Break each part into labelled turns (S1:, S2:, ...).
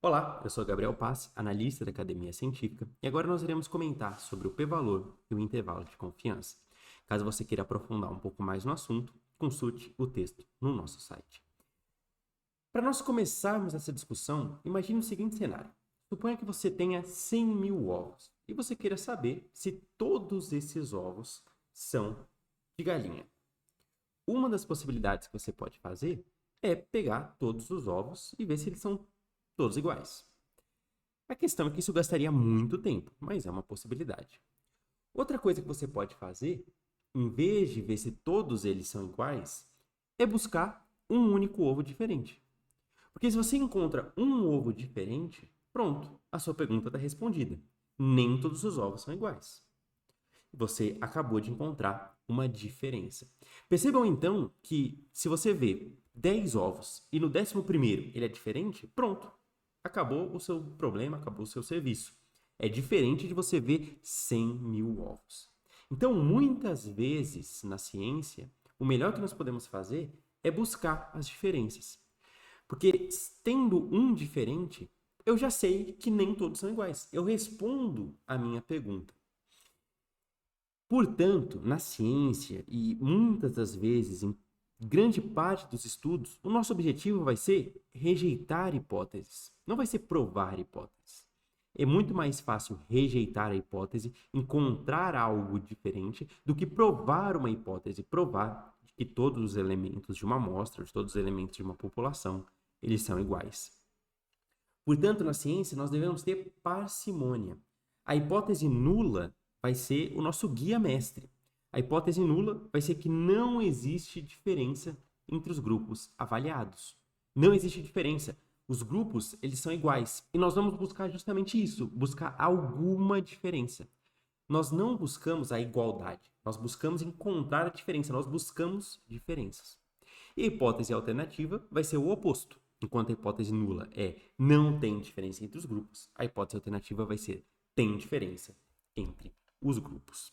S1: Olá, eu sou Gabriel Paz, analista da Academia Científica, e agora nós iremos comentar sobre o p-valor e o intervalo de confiança. Caso você queira aprofundar um pouco mais no assunto, consulte o texto no nosso site. Para nós começarmos essa discussão, imagine o seguinte cenário. Suponha que você tenha 100 mil ovos e você queira saber se todos esses ovos são de galinha. Uma das possibilidades que você pode fazer é pegar todos os ovos e ver se eles são todos iguais. A questão é que isso gastaria muito tempo, mas é uma possibilidade. Outra coisa que você pode fazer, em vez de ver se todos eles são iguais, é buscar um único ovo diferente. Porque se você encontra um ovo diferente, pronto, a sua pergunta está respondida. Nem todos os ovos são iguais. Você acabou de encontrar uma diferença. Percebam então que se você vê 10 ovos e no 11º ele é diferente, pronto, acabou o seu problema, acabou o seu serviço. É diferente de você ver 100 mil ovos. Então, muitas vezes na ciência, o melhor que nós podemos fazer é buscar as diferenças. Porque tendo um diferente, eu já sei que nem todos são iguais. Eu respondo a minha pergunta. Portanto, na ciência e muitas das vezes em grande parte dos estudos, o nosso objetivo vai ser rejeitar hipóteses, não vai ser provar hipóteses. É muito mais fácil rejeitar a hipótese, encontrar algo diferente, do que provar uma hipótese, provar que todos os elementos de uma amostra, de todos os elementos de uma população, eles são iguais. Portanto, na ciência, nós devemos ter parcimônia. A hipótese nula vai ser o nosso guia mestre. A hipótese nula vai ser que não existe diferença entre os grupos avaliados. Não existe diferença. Os grupos, eles são iguais. E nós vamos buscar justamente isso, buscar alguma diferença. Nós não buscamos a igualdade, nós buscamos encontrar a diferença, nós buscamos diferenças. E a hipótese alternativa vai ser o oposto. Enquanto a hipótese nula é não tem diferença entre os grupos, a hipótese alternativa vai ser tem diferença entre os grupos.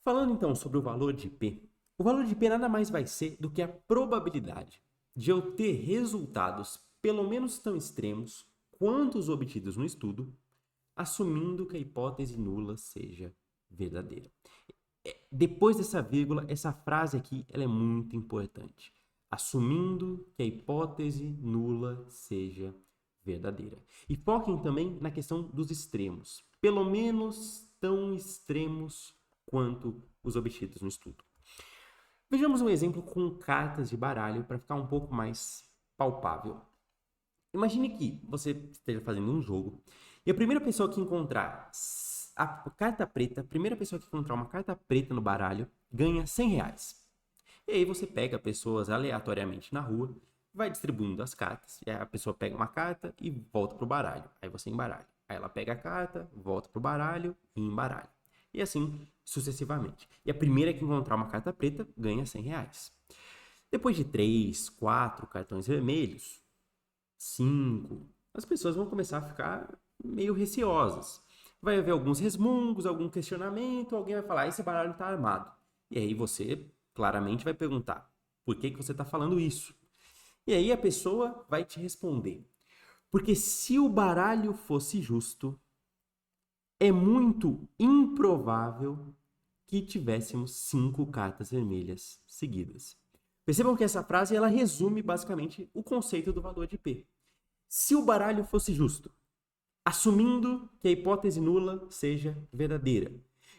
S1: Falando então sobre o valor de P, o valor de P nada mais vai ser do que a probabilidade de eu ter resultados pelo menos tão extremos quanto os obtidos no estudo, assumindo que a hipótese nula seja verdadeira. Depois dessa vírgula, essa frase aqui ela é muito importante. Assumindo que a hipótese nula seja verdadeira. E foquem também na questão dos extremos. Pelo menos tão extremos quanto os obtidos no estudo. Vejamos um exemplo com cartas de baralho para ficar um pouco mais palpável. Imagine que você esteja fazendo um jogo e a primeira pessoa que encontrar a carta preta, a primeira pessoa que encontrar uma carta preta no baralho ganha 100 reais. E aí você pega pessoas aleatoriamente na rua, vai distribuindo as cartas, e aí a pessoa pega uma carta e volta pro baralho. Aí você embaralha. Aí ela pega a carta, volta pro baralho e embaralha. E assim sucessivamente. E a primeira que encontrar uma carta preta ganha 100 reais. Depois de 3, 4 cartões vermelhos, 5, as pessoas vão começar a ficar meio receosas. Vai haver alguns resmungos, algum questionamento, alguém vai falar, esse baralho está armado. E aí você claramente vai perguntar, por que você está falando isso? E aí a pessoa vai te responder, porque se o baralho fosse justo, é muito improvável que tivéssemos 5 cartas vermelhas seguidas. Percebam que essa frase ela resume basicamente o conceito do valor de P. Se o baralho fosse justo, assumindo que a hipótese nula seja verdadeira,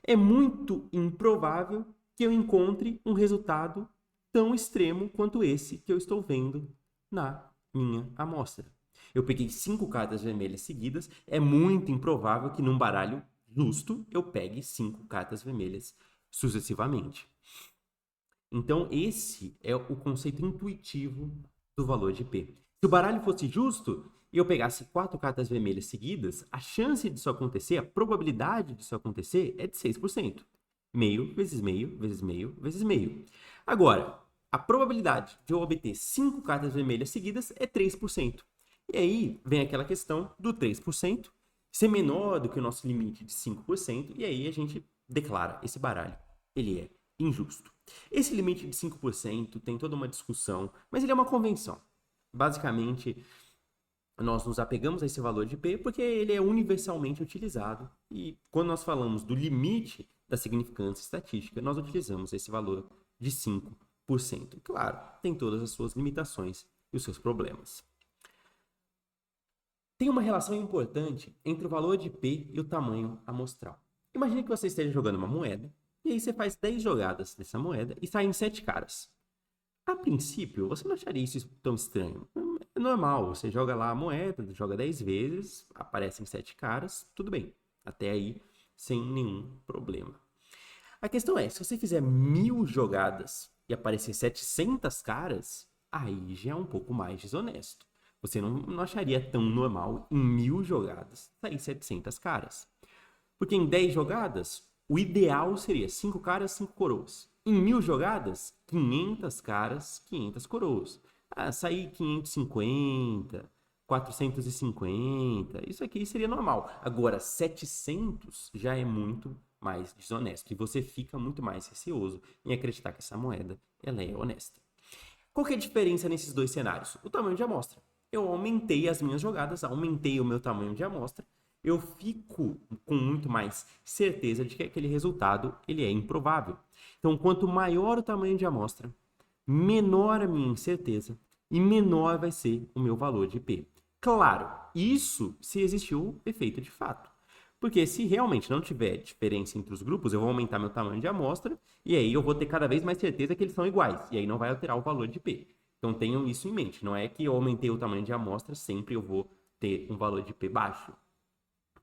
S1: é muito improvável que eu encontre um resultado tão extremo quanto esse que eu estou vendo na minha amostra. Eu peguei 5 cartas vermelhas seguidas, é muito improvável que num baralho justo eu pegue 5 cartas vermelhas sucessivamente. Então, esse é o conceito intuitivo do valor de P. Se o baralho fosse justo e eu pegasse 4 cartas vermelhas seguidas, a chance disso acontecer, a probabilidade disso acontecer é de 6%. Meio vezes meio vezes meio vezes meio. Agora, a probabilidade de eu obter 5 cartas vermelhas seguidas é 3%. E aí vem aquela questão do 3% ser menor do que o nosso limite de 5%, e aí a gente declara esse baralho, ele é injusto. Esse limite de 5% tem toda uma discussão, mas ele é uma convenção. Basicamente, nós nos apegamos a esse valor de P porque ele é universalmente utilizado. E quando nós falamos do limite da significância estatística, nós utilizamos esse valor de 5%. Claro, tem todas as suas limitações e os seus problemas. Tem uma relação importante entre o valor de P e o tamanho amostral. Imagine que você esteja jogando uma moeda, e aí você faz 10 jogadas dessa moeda e saem 7 caras. A princípio, você não acharia isso tão estranho. É normal, você joga lá a moeda, joga 10 vezes, aparecem 7 caras, tudo bem. Até aí, sem nenhum problema. A questão é, se você fizer 1000 jogadas e aparecer 700 caras, aí já é um pouco mais desonesto. Você não acharia tão normal em 1000 jogadas sair 700 caras. Porque em 10 jogadas, o ideal seria 5 caras, 5 coroas. Em 1000 jogadas, 500 caras, 500 coroas. Sair 550, 450, isso aqui seria normal. Agora, 700 já é muito mais desonesto. E você fica muito mais receoso em acreditar que essa moeda ela é honesta. Qual que é a diferença nesses dois cenários? O tamanho de amostra. Eu aumentei as minhas jogadas, aumentei o meu tamanho de amostra, eu fico com muito mais certeza de que aquele resultado ele é improvável. Então, quanto maior o tamanho de amostra, menor a minha incerteza e menor vai ser o meu valor de P. Claro, isso se existiu o efeito de fato. Porque se realmente não tiver diferença entre os grupos, eu vou aumentar meu tamanho de amostra e aí eu vou ter cada vez mais certeza que eles são iguais. E aí não vai alterar o valor de P. Então tenham isso em mente. Não é que eu aumentei o tamanho de amostra, sempre eu vou ter um valor de P baixo.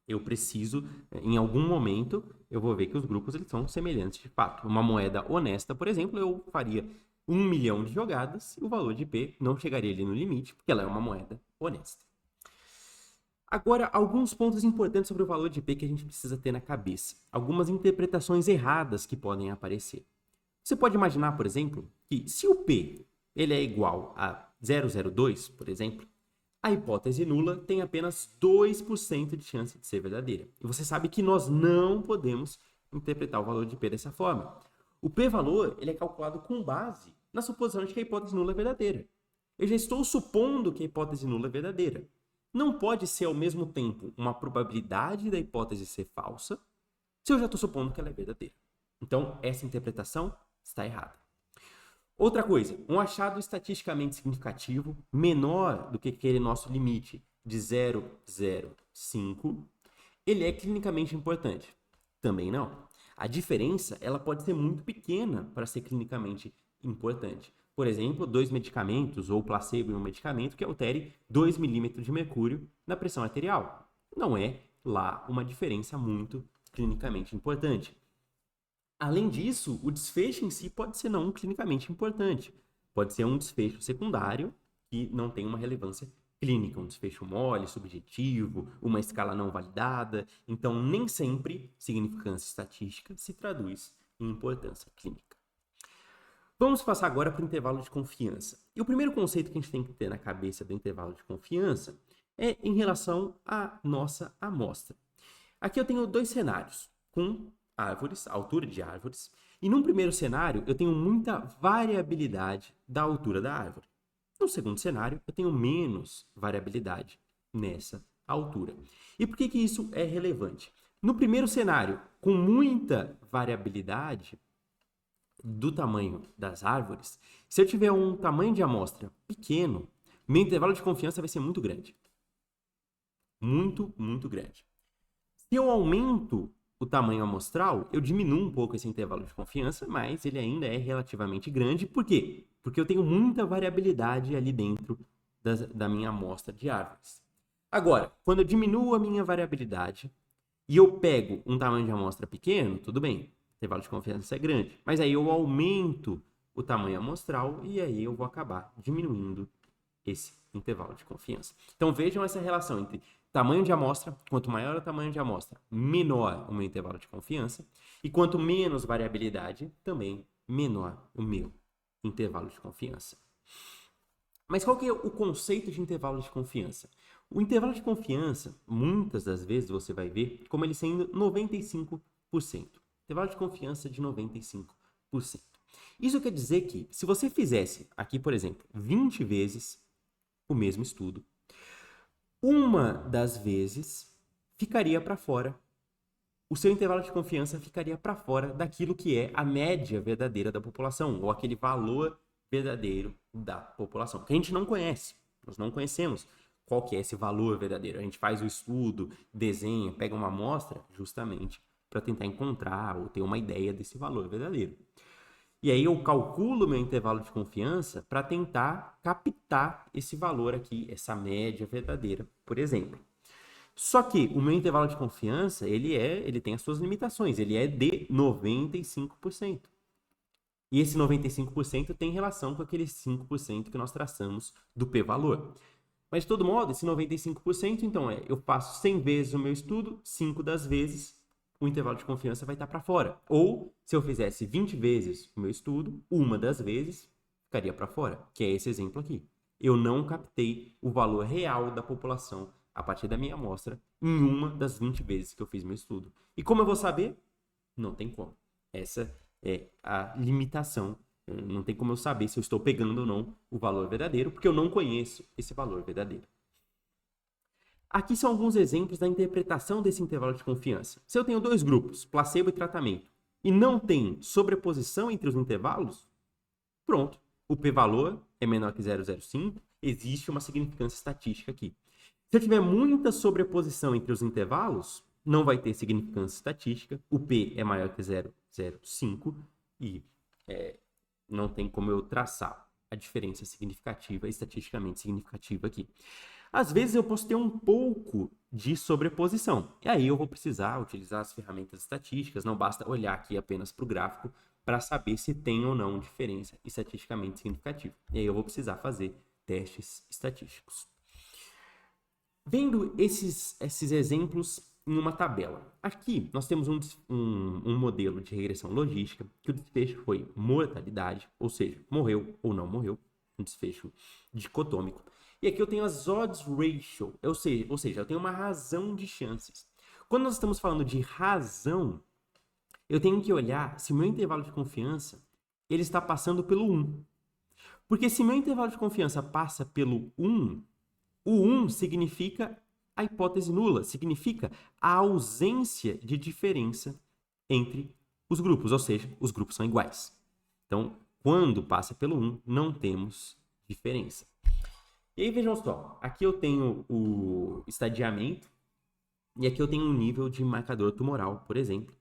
S1: Eu preciso, em algum momento, eu vou ver que os grupos eles são semelhantes de fato. Uma moeda honesta, por exemplo, eu faria 1 milhão de jogadas e o valor de P não chegaria ali no limite, porque ela é uma moeda honesta. Agora, alguns pontos importantes sobre o valor de P que a gente precisa ter na cabeça. Algumas interpretações erradas que podem aparecer. Você pode imaginar, por exemplo, que se o P ele é igual a 0,02, por exemplo, a hipótese nula tem apenas 2% de chance de ser verdadeira. E você sabe que nós não podemos interpretar o valor de P dessa forma. O P-valor ele é calculado com base na suposição de que a hipótese nula é verdadeira. Eu já estou supondo que a hipótese nula é verdadeira. Não pode ser ao mesmo tempo uma probabilidade da hipótese ser falsa, se eu já estou supondo que ela é verdadeira. Então, essa interpretação está errada. Outra coisa, um achado estatisticamente significativo menor do que aquele nosso limite de 0,05, ele é clinicamente importante. Também não. A diferença ela pode ser muito pequena para ser clinicamente importante. Por exemplo, 2 medicamentos ou placebo em um medicamento que altere 2 milímetros de mercúrio na pressão arterial. Não é lá uma diferença muito clinicamente importante. Além disso, o desfecho em si pode ser não clinicamente importante. Pode ser um desfecho secundário que não tem uma relevância clínica, um desfecho mole, subjetivo, uma escala não validada. Então, nem sempre significância estatística se traduz em importância clínica. Vamos passar agora para o intervalo de confiança. E o primeiro conceito que a gente tem que ter na cabeça do intervalo de confiança é em relação à nossa amostra. Aqui eu tenho dois cenários, com árvores, altura de árvores, e num primeiro cenário eu tenho muita variabilidade da altura da árvore. No segundo cenário eu tenho menos variabilidade nessa altura. E por que isso é relevante? No primeiro cenário, com muita variabilidade do tamanho das árvores, se eu tiver um tamanho de amostra pequeno, meu intervalo de confiança vai ser muito grande. Muito, muito grande. Se eu aumento o tamanho amostral, eu diminuo um pouco esse intervalo de confiança, mas ele ainda é relativamente grande. Por quê? Porque eu tenho muita variabilidade ali dentro da minha amostra de árvores. Agora, quando eu diminuo a minha variabilidade e eu pego um tamanho de amostra pequeno, tudo bem, o intervalo de confiança é grande. Mas aí eu aumento o tamanho amostral e aí eu vou acabar diminuindo esse intervalo de confiança. Então vejam essa relação entre tamanho de amostra, quanto maior o tamanho de amostra, menor o meu intervalo de confiança, e quanto menos variabilidade, também menor o meu intervalo de confiança. Mas qual que é o conceito de intervalo de confiança? O intervalo de confiança, muitas das vezes você vai ver como ele sendo 95%. Intervalo de confiança de 95%. Isso quer dizer que, se você fizesse aqui, por exemplo, 20 vezes o mesmo estudo, uma das vezes ficaria para fora. O seu intervalo de confiança ficaria para fora daquilo que é a média verdadeira da população, ou aquele valor verdadeiro da população, que a gente não conhece. Nós não conhecemos qual que é esse valor verdadeiro. A gente faz o estudo, desenha, pega uma amostra, justamente para tentar encontrar ou ter uma ideia desse valor verdadeiro. E aí eu calculo meu intervalo de confiança para tentar captar esse valor aqui, essa média verdadeira, por exemplo. Só que o meu intervalo de confiança, ele tem as suas limitações, ele é de 95%. E esse 95% tem relação com aquele 5% que nós traçamos do p-valor. Mas, de todo modo, esse 95%, então, eu faço 100 vezes o meu estudo, 5 das vezes o intervalo de confiança vai estar para fora. Ou, se eu fizesse 20 vezes o meu estudo, uma das vezes ficaria para fora, que é esse exemplo aqui. Eu não captei o valor real da população a partir da minha amostra em uma das 20 vezes que eu fiz meu estudo. E como eu vou saber? Não tem como. Essa é a limitação. Não tem como eu saber se eu estou pegando ou não o valor verdadeiro, porque eu não conheço esse valor verdadeiro. Aqui são alguns exemplos da interpretação desse intervalo de confiança. Se eu tenho dois grupos, placebo e tratamento, e não tem sobreposição entre os intervalos, pronto. O p-valor é menor que 0,05, existe uma significância estatística aqui. Se eu tiver muita sobreposição entre os intervalos, não vai ter significância estatística, o p é maior que 0,05 e não tem como eu traçar a diferença significativa, estatisticamente significativa aqui. Às vezes eu posso ter um pouco de sobreposição, e aí eu vou precisar utilizar as ferramentas estatísticas, não basta olhar aqui apenas para o gráfico para saber se tem ou não diferença estatisticamente significativa. E aí eu vou precisar fazer testes estatísticos. Vendo esses exemplos em uma tabela. Aqui nós temos um modelo de regressão logística que o desfecho foi mortalidade, ou seja, morreu ou não morreu, um desfecho dicotômico. E aqui eu tenho as odds ratio, ou seja, eu tenho uma razão de chances. Quando nós estamos falando de razão, eu tenho que olhar se o meu intervalo de confiança ele está passando pelo 1. Porque se meu intervalo de confiança passa pelo 1, o 1 significa a hipótese nula, significa a ausência de diferença entre os grupos, ou seja, os grupos são iguais. Então, quando passa pelo 1, não temos diferença. E aí, vejam só, aqui eu tenho o estadiamento e aqui eu tenho um nível de marcador tumoral, por exemplo.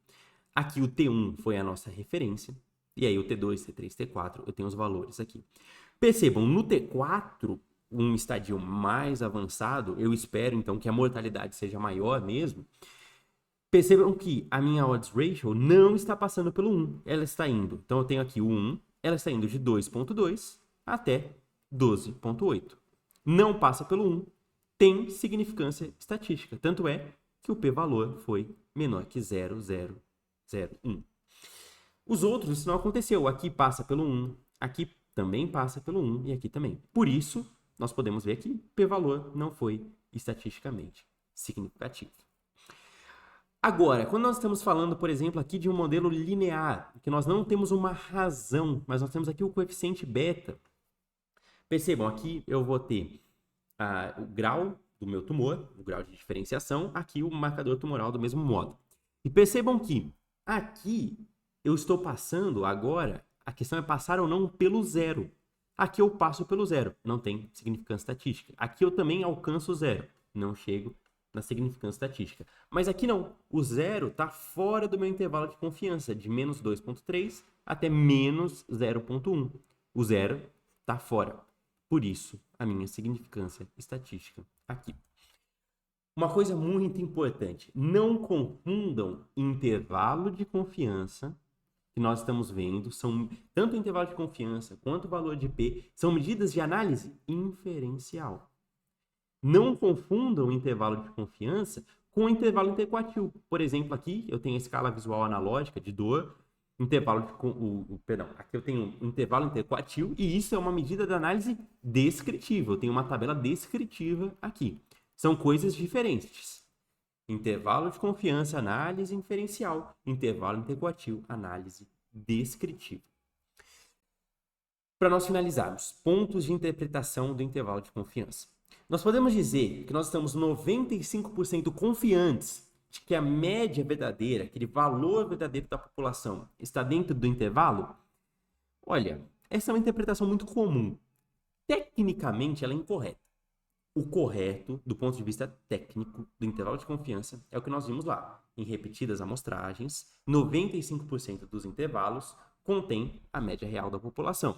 S1: Aqui o T1 foi a nossa referência, e aí o T2, T3, T4, eu tenho os valores aqui. Percebam, no T4, um estadio mais avançado, eu espero então que a mortalidade seja maior mesmo. Percebam que a minha odds ratio não está passando pelo 1, ela está indo. Então eu tenho aqui o 1, ela está indo de 2,2 até 12,8. Não passa pelo 1, tem significância estatística. Tanto é que o p-valor foi menor que 0,001. Os outros, isso não aconteceu. Aqui passa pelo 1, aqui também passa pelo 1 e aqui também. Por isso, nós podemos ver que p-valor não foi estatisticamente significativo. Agora, quando nós estamos falando, por exemplo, aqui de um modelo linear, que nós não temos uma razão, mas nós temos aqui o coeficiente beta. Percebam, aqui eu vou ter o grau do meu tumor, o grau de diferenciação, aqui o marcador tumoral do mesmo modo. E percebam que aqui eu estou passando agora, a questão é passar ou não pelo zero. Aqui eu passo pelo zero, não tem significância estatística. Aqui eu também alcanço o zero, não chego na significância estatística. Mas aqui não, o zero está fora do meu intervalo de confiança, de menos 2,3 até menos 0,1. O zero está fora. Por isso, a minha significância estatística aqui. Uma coisa muito importante, não confundam intervalo de confiança que nós estamos vendo, são tanto o intervalo de confiança quanto o valor de P, são medidas de análise inferencial. Não confundam o intervalo de confiança com o intervalo interquartil. Por exemplo, aqui eu tenho a escala visual analógica de dor, aqui eu tenho um intervalo interquartil e isso é uma medida de análise descritiva. Eu tenho uma tabela descritiva aqui. São coisas diferentes. Intervalo de confiança, análise inferencial. Intervalo interquartil, análise descritiva. Para nós finalizarmos, pontos de interpretação do intervalo de confiança. Nós podemos dizer que nós estamos 95% confiantes de que a média verdadeira, aquele valor verdadeiro da população, está dentro do intervalo? Olha, essa é uma interpretação muito comum. Tecnicamente, ela é incorreta. O correto, do ponto de vista técnico, do intervalo de confiança, é o que nós vimos lá. Em repetidas amostragens, 95% dos intervalos contém a média real da população.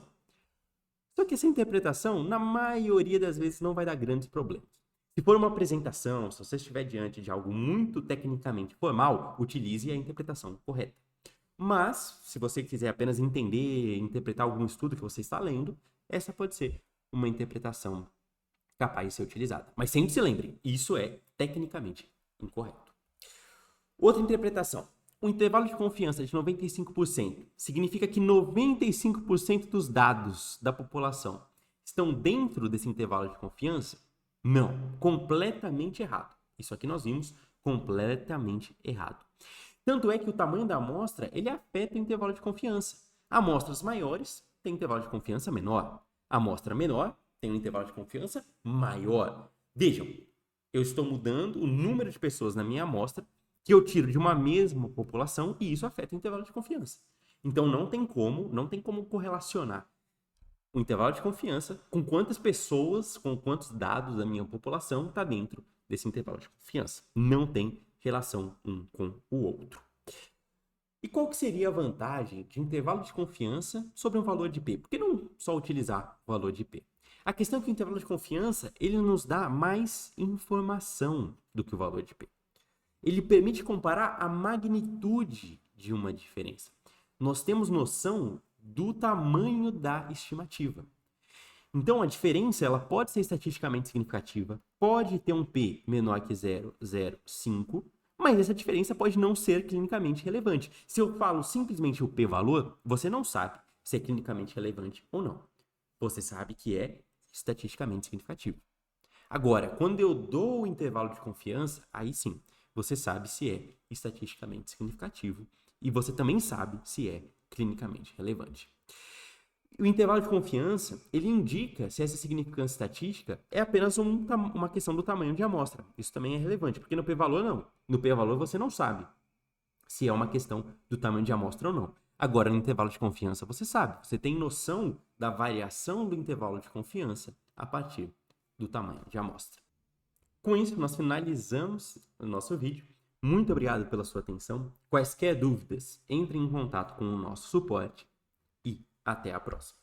S1: Só que essa interpretação, na maioria das vezes, não vai dar grandes problemas. Se for uma apresentação, se você estiver diante de algo muito tecnicamente formal, utilize a interpretação correta. Mas, se você quiser apenas entender, interpretar algum estudo que você está lendo, essa pode ser uma interpretação capaz de ser utilizada. Mas sempre se lembre, isso é tecnicamente incorreto. Outra interpretação. O intervalo de confiança de 95% significa que 95% dos dados da população estão dentro desse intervalo de confiança? Não, completamente errado. Isso aqui nós vimos completamente errado. Tanto é que o tamanho da amostra, ele afeta o intervalo de confiança. Amostras maiores têm intervalo de confiança menor. Amostra menor tem um intervalo de confiança maior. Vejam, eu estou mudando o número de pessoas na minha amostra que eu tiro de uma mesma população e isso afeta o intervalo de confiança. Então não tem como correlacionar o intervalo de confiança com quantas pessoas, com quantos dados da minha população está dentro desse intervalo de confiança. Não tem relação um com o outro. E qual que seria a vantagem de intervalo de confiança sobre um valor de P? Por que não só utilizar o valor de P? A questão é que o intervalo de confiança, ele nos dá mais informação do que o valor de P. Ele permite comparar a magnitude de uma diferença. Nós temos noção do tamanho da estimativa. Então, a diferença ela pode ser estatisticamente significativa, pode ter um P menor que 0,05, mas essa diferença pode não ser clinicamente relevante. Se eu falo simplesmente o P-valor, você não sabe se é clinicamente relevante ou não. Você sabe que é estatisticamente significativo. Agora, quando eu dou o intervalo de confiança, aí sim, você sabe se é estatisticamente significativo e você também sabe se é clinicamente relevante. O intervalo de confiança, ele indica se essa significância estatística é apenas uma questão do tamanho de amostra. Isso também é relevante, porque no p-valor não. No p-valor você não sabe se é uma questão do tamanho de amostra ou não. Agora, no intervalo de confiança, você sabe. Você tem noção da variação do intervalo de confiança a partir do tamanho de amostra. Com isso, nós finalizamos o nosso vídeo. Muito obrigado pela sua atenção. Quaisquer dúvidas, entre em contato com o nosso suporte e até a próxima.